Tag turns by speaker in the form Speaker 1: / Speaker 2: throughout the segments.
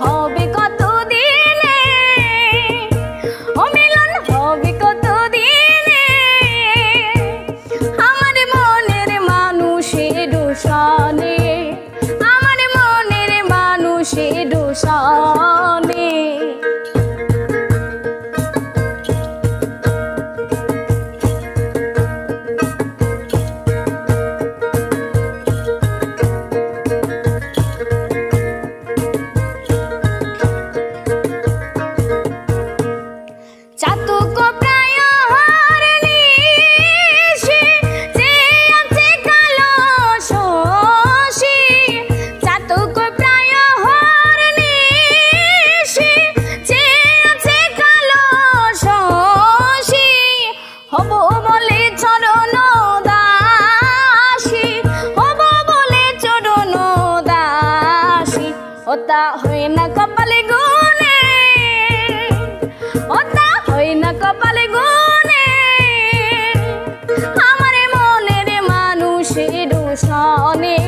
Speaker 1: হবে কত দিনে, ও মিলন হবে কত দিনে, আমার মনের মানুষের সনে, আমার মনের মানুষের সনে। ওটা হয় না কপালে গুনে, ওটা হয় না কপালে গুনে, আমার মনের মানুষের সনে,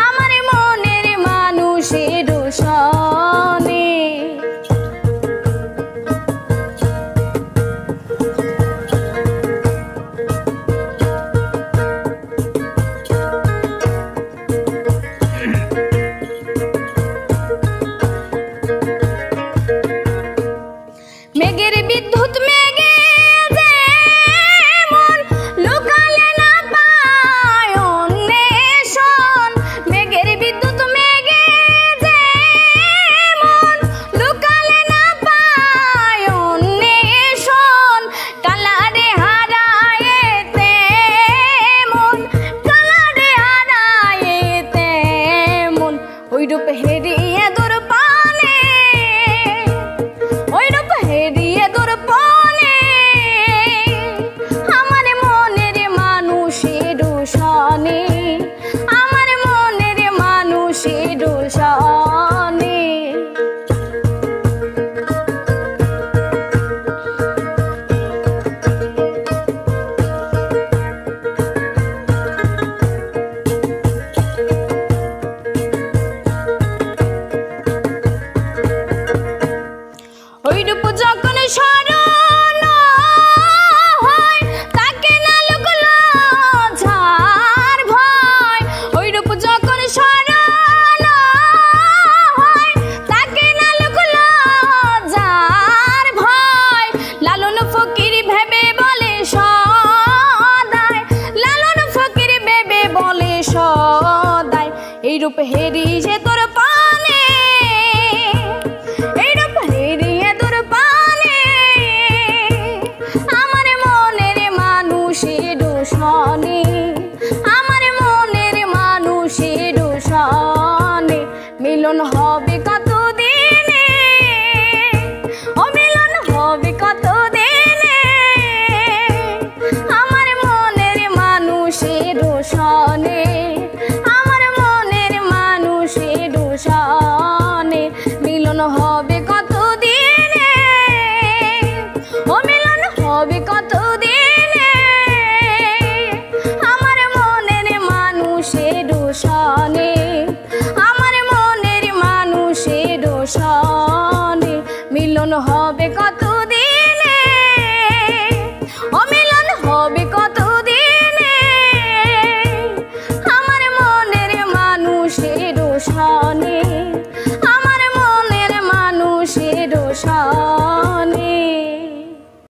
Speaker 1: আমার মনের মানুষের সনে। মেঘের বিদ্যুৎ মেঘে যেমন লুকালে না পায় অন্বেষণ, মেঘের বিদ্যুৎ মেঘে যেমন লুকালে না পায় অন্বেষণ, কালারে হারায় তেমন, কালারে হারায় তেমন, ওই রূপ হেরিয়ে দূর পানে, ওই রূপ হেরিয়ে দূর পানে, আমার মনের মানুষের সনে, আমার মনের মানুষের সনে। ওই রূপ যখন স্মরণ হয় তাকে না লুকলো ঝাড় ভয়, ওই রূপ যখন স্মরণ হয় তাকে না লুকলো ঝাড় ভয়, লালন ফকির ভেবে বলে সদাই, লালন ফকির ভেবে বলে সদাই, এই রূপ হেরিয়ে